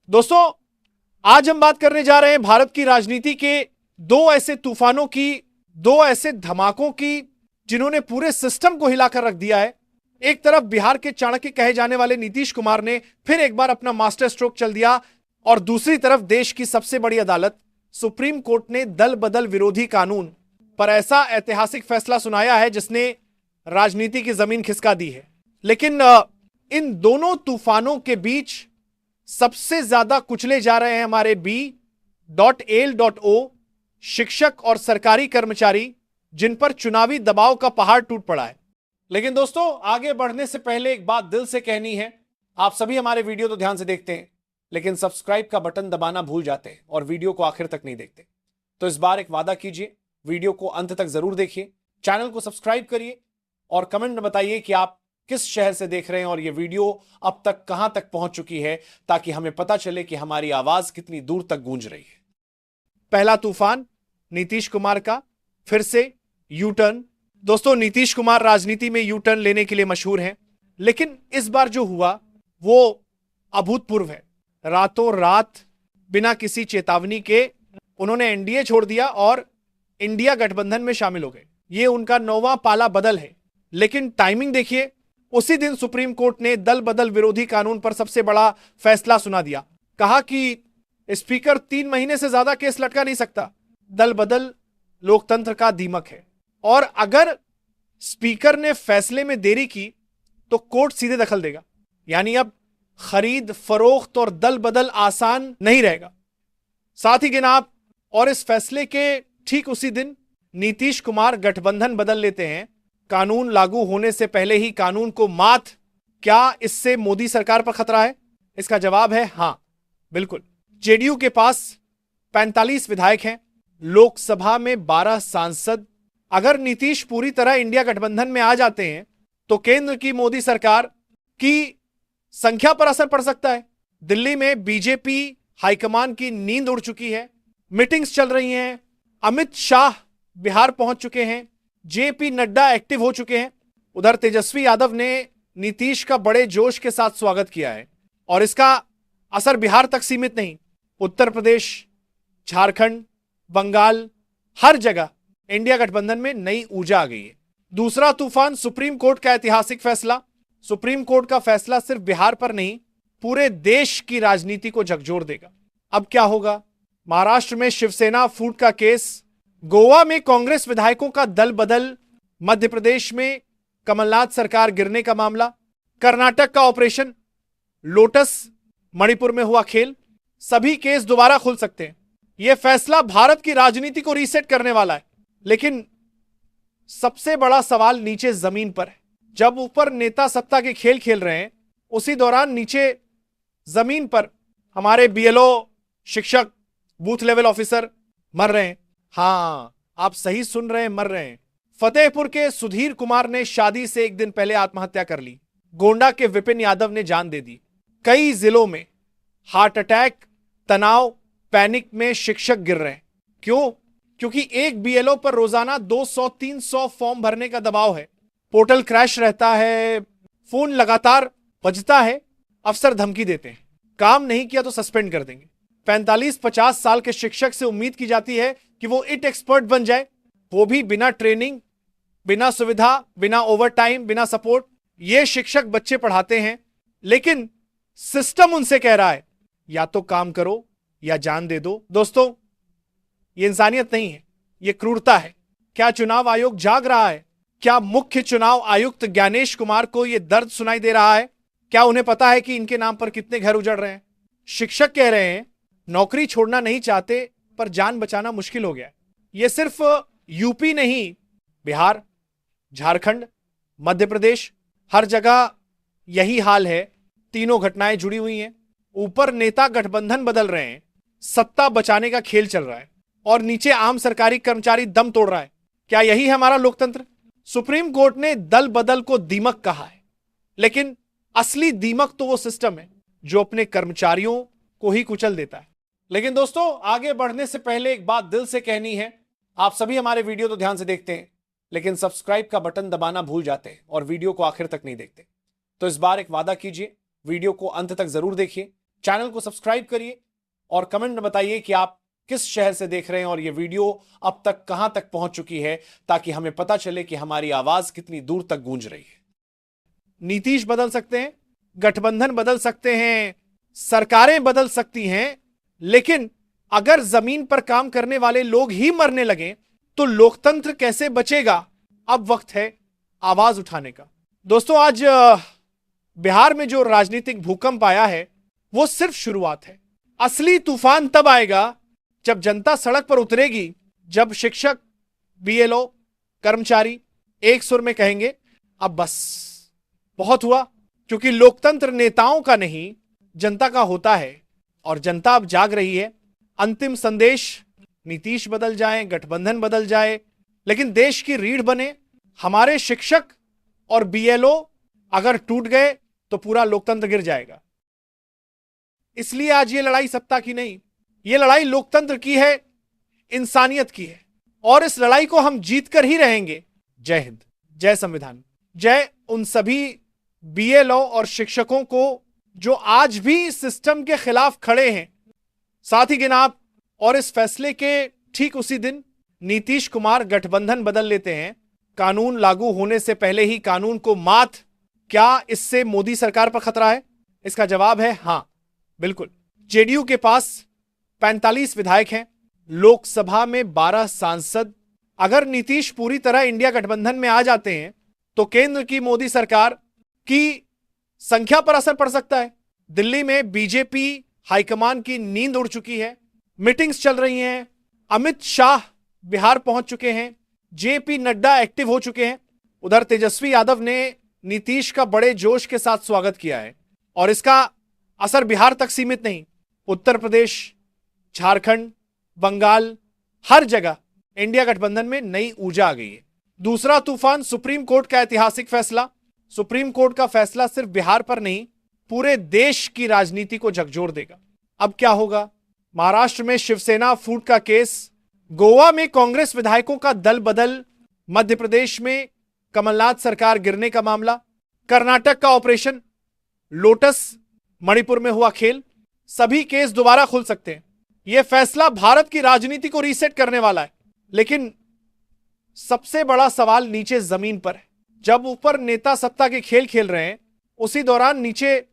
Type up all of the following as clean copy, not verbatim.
दोस्तों, आज हम बात करने जा रहे हैं भारत की राजनीति के दो ऐसे तूफानों की, दो ऐसे धमाकों की जिन्होंने पूरे सिस्टम को हिलाकर रख दिया है। एक तरफ बिहार के चाणक्य कहे जाने वाले नीतीश कुमार ने फिर एक बार अपना मास्टर स्ट्रोक चल दिया और दूसरी तरफ देश की सबसे बड़ी अदालत सुप्रीम कोर्ट ने दल बदल विरोधी कानून पर ऐसा ऐतिहासिक फैसला सुनाया है जिसने राजनीति की जमीन खिसका दी है। लेकिन इन दोनों तूफानों के बीच सबसे ज्यादा कुचले जा रहे हैं हमारे B.AL.O शिक्षक और सरकारी कर्मचारी, जिन पर चुनावी दबाव का पहाड़ टूट पड़ा है। लेकिन दोस्तों, आगे बढ़ने से पहले एक बात दिल से कहनी है। आप सभी हमारे वीडियो तो ध्यान से देखते हैं, लेकिन सब्सक्राइब का बटन दबाना भूल जाते हैं और वीडियो को आखिर तक नहीं देखते। तो इस बार एक वादा कीजिए, वीडियो को अंत तक जरूर देखिए, चैनल को सब्सक्राइब करिए और कमेंट में बताइए कि आप किस शहर से देख रहे हैं और यह वीडियो अब तक कहां तक पहुंच चुकी है, ताकि हमें पता चले कि हमारी आवाज कितनी दूर तक गूंज रही है। पहला तूफान नीतीश कुमार का, फिर से यू टर्न। दोस्तों, नीतीश कुमार राजनीति में यू टर्न लेने के लिए मशहूर हैं, लेकिन इस बार जो हुआ वो अभूतपूर्व है। रातों रात बिना किसी चेतावनी के उन्होंने एनडीए छोड़ दिया और इंडिया गठबंधन में शामिल हो गए। ये उनका 9वां पाला बदल है। लेकिन टाइमिंग देखिए, उसी दिन सुप्रीम कोर्ट ने दल बदल विरोधी कानून पर सबसे बड़ा फैसला सुना दिया। कहा कि स्पीकर 3 महीने से ज्यादा केस लटका नहीं सकता। दल बदल लोकतंत्र का दीमक है और अगर स्पीकर ने फैसले में देरी की तो कोर्ट सीधे दखल देगा। यानी अब खरीद फरोख्त और दल बदल आसान नहीं रहेगा। साथ ही गिनाप और इस फैसले के ठीक उसी दिन नीतीश कुमार गठबंधन बदल लेते हैं। कानून लागू होने से पहले ही कानून को मात। क्या इससे मोदी सरकार पर खतरा है? इसका जवाब है हां, बिल्कुल। जेडीयू के पास 45 विधायक हैं, लोकसभा में 12 सांसद। अगर नीतीश पूरी तरह इंडिया गठबंधन में आ जाते हैं तो केंद्र की मोदी सरकार की संख्या पर असर पड़ सकता है। दिल्ली में बीजेपी हाईकमान की नींद उड़ चुकी है, मीटिंग्स चल रही हैं। अमित शाह बिहार पहुंच चुके हैं, जेपी नड्डा एक्टिव हो चुके हैं। उधर तेजस्वी यादव ने नीतीश का बड़े जोश के साथ स्वागत किया है और इसका असर बिहार तक सीमित नहीं, उत्तर प्रदेश, झारखंड, बंगाल, हर जगह इंडिया गठबंधन में नई ऊर्जा आ गई है। दूसरा तूफान सुप्रीम कोर्ट का ऐतिहासिक फैसला। सुप्रीम कोर्ट का फैसला सिर्फ बिहार पर नहीं, पूरे देश की राजनीति को झकझोर देगा। अब क्या होगा? महाराष्ट्र में शिवसेना फूट का केस, गोवा में कांग्रेस विधायकों का दल बदल, मध्य प्रदेश में कमलनाथ सरकार गिरने का मामला, कर्नाटक का ऑपरेशन लोटस, मणिपुर में हुआ खेल, सभी केस दोबारा खुल सकते हैं। यह फैसला भारत की राजनीति को रीसेट करने वाला है। लेकिन सबसे बड़ा सवाल नीचे जमीन पर है। जब ऊपर नेता सत्ता के खेल खेल रहे हैं, उसी दौरान नीचे जमीन पर हमारे बीएलओ, शिक्षक, बूथ लेवल ऑफिसर मर रहे हैं। हां, आप सही सुन रहे हैं, मर रहे हैं। फतेहपुर के सुधीर कुमार ने शादी से एक दिन पहले आत्महत्या कर ली। गोंडा के विपिन यादव ने जान दे दी। कई जिलों में हार्ट अटैक, तनाव, पैनिक में शिक्षक गिर रहे हैं। क्यों? क्योंकि एक बीएलओ पर रोजाना 200-300 फॉर्म भरने का दबाव है। पोर्टल क्रैश रहता है, फोन लगातार बजता है, अफसर धमकी देते हैं, काम नहीं किया तो सस्पेंड कर देंगे। 45-50 साल के शिक्षक से उम्मीद की जाती है कि वो इट एक्सपर्ट बन जाए, वो भी बिना ट्रेनिंग, बिना सुविधा, बिना ओवरटाइम, बिना सपोर्ट। ये शिक्षक बच्चे पढ़ाते हैं, लेकिन सिस्टम उनसे कह रहा है या तो काम करो या जान दे दो। दोस्तों, ये इंसानियत नहीं है, ये क्रूरता है। क्या चुनाव आयोग जाग रहा है? क्या मुख्य चुनाव आयुक्त ज्ञानेश कुमार को यह दर्द सुनाई दे रहा है? क्या उन्हें पता है कि इनके नाम पर कितने घर उजड़ रहे हैं? शिक्षक कह रहे हैं नौकरी छोड़ना नहीं चाहते, पर जान बचाना मुश्किल हो गया है। यह सिर्फ यूपी नहीं, बिहार, झारखंड, मध्य प्रदेश, हर जगह यही हाल है। तीनों घटनाएं जुड़ी हुई हैं। ऊपर नेता गठबंधन बदल रहे हैं, सत्ता बचाने का खेल चल रहा है, और नीचे आम सरकारी कर्मचारी दम तोड़ रहा है। क्या यही है हमारा लोकतंत्र? सुप्रीम कोर्ट ने दल बदल को दीमक कहा है, लेकिन असली दीमक तो वो सिस्टम है जो अपने कर्मचारियों को ही कुचल देता है। लेकिन दोस्तों, आगे बढ़ने से पहले एक बात दिल से कहनी है। आप सभी हमारे वीडियो तो ध्यान से देखते हैं, लेकिन सब्सक्राइब का बटन दबाना भूल जाते हैं और वीडियो को आखिर तक नहीं देखते। तो इस बार एक वादा कीजिए, वीडियो को अंत तक जरूर देखिए, चैनल को सब्सक्राइब करिए और कमेंट में बताइए कि आप किस शहर से देख रहे हैं और यह वीडियो अब तक कहां तक पहुंच चुकी है, ताकि हमें पता चले कि हमारी आवाज कितनी दूर तक गूंज रही है। नीतीश बदल सकते हैं, गठबंधन बदल सकते हैं, सरकारें बदल सकती हैं, लेकिन अगर जमीन पर काम करने वाले लोग ही मरने लगे तो लोकतंत्र कैसे बचेगा? अब वक्त है आवाज उठाने का। दोस्तों, आज बिहार में जो राजनीतिक भूकंप आया है वो सिर्फ शुरुआत है। असली तूफान तब आएगा जब जनता सड़क पर उतरेगी, जब शिक्षक, बीएलओ, कर्मचारी एक सुर में कहेंगे अब बस, बहुत हुआ। क्योंकि लोकतंत्र नेताओं का नहीं, जनता का होता है और जनता अब जाग रही है। अंतिम संदेश, नीतीश बदल जाए, गठबंधन बदल जाए, लेकिन देश की रीढ़ बने। हमारे शिक्षक और बीएलओ अगर टूट गए तो पूरा लोकतंत्र गिर जाएगा। इसलिए आज ये लड़ाई सत्ता की नहीं, ये लड़ाई लोकतंत्र की है, इंसानियत की है, और इस लड़ाई को हम जीतकर ही रहेंगे। जय हिंद, जय संविधान, जय उन सभी बीएलओ और शिक्षकों को जो आज भी सिस्टम के खिलाफ खड़े हैं। साथ ही गिनाप और इस फैसले के ठीक उसी दिन नीतीश कुमार गठबंधन बदल लेते हैं। कानून लागू होने से पहले ही कानून को मात, क्या इससे मोदी सरकार पर खतरा है? इसका जवाब है हां, बिल्कुल। जेडीयू के पास 45 विधायक हैं, लोकसभा में 12 सांसद। अगर नीतीश पूरी तरह इंडिया गठबंधन में आ जाते हैं तो केंद्र की मोदी सरकार की संख्या पर असर पड़ सकता है। दिल्ली में बीजेपी हाईकमान की नींद उड़ चुकी है, मीटिंग्स चल रही हैं, अमित शाह बिहार पहुंच चुके हैं, जेपी नड्डा एक्टिव हो चुके हैं। उधर तेजस्वी यादव ने नीतीश का बड़े जोश के साथ स्वागत किया है और इसका असर बिहार तक सीमित नहीं, उत्तर प्रदेश, झारखंड, बंगाल, हर जगह इंडिया गठबंधन में नई ऊर्जा आ गई है। दूसरा तूफान, सुप्रीम कोर्ट का ऐतिहासिक फैसला। सुप्रीम कोर्ट का फैसला सिर्फ बिहार पर नहीं, पूरे देश की राजनीति को झकझोर देगा। अब क्या होगा? महाराष्ट्र में शिवसेना फूट का केस, गोवा में कांग्रेस विधायकों का दल बदल, मध्य प्रदेश में कमलनाथ सरकार गिरने का मामला, कर्नाटक का ऑपरेशन लोटस, मणिपुर में हुआ खेल, सभी केस दोबारा खुल सकते हैं। यह फैसला भारत की राजनीति को रीसेट करने वाला है। लेकिन सबसे बड़ा सवाल नीचे जमीन पर है। जब ऊपर नेता सत्ता के खेल खेल रहे हैं, उसी दौरान नीचे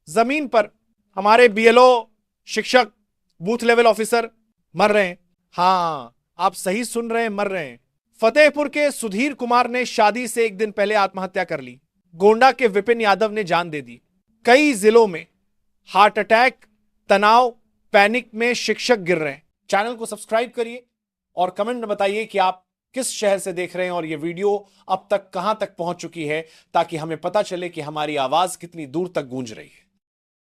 जमीन पर हमारे बीएलओ, शिक्षक, बूथ लेवल ऑफिसर मर रहे हैं। हां, आप सही सुन रहे हैं, मर रहे हैं। फतेहपुर के सुधीर कुमार ने शादी से एक दिन पहले आत्महत्या कर ली। गोंडा के विपिन यादव ने जान दे दी। कई जिलों में हार्ट अटैक, तनाव, पैनिक में शिक्षक गिर रहे हैं। चैनल को सब्सक्राइब करिए और कमेंट में बताइए कि आप किस शहर से देख रहे हैं और यह वीडियो अब तक कहां तक पहुंच चुकी है, ताकि हमें पता चले कि हमारी आवाज कितनी दूर तक गूंज रही है।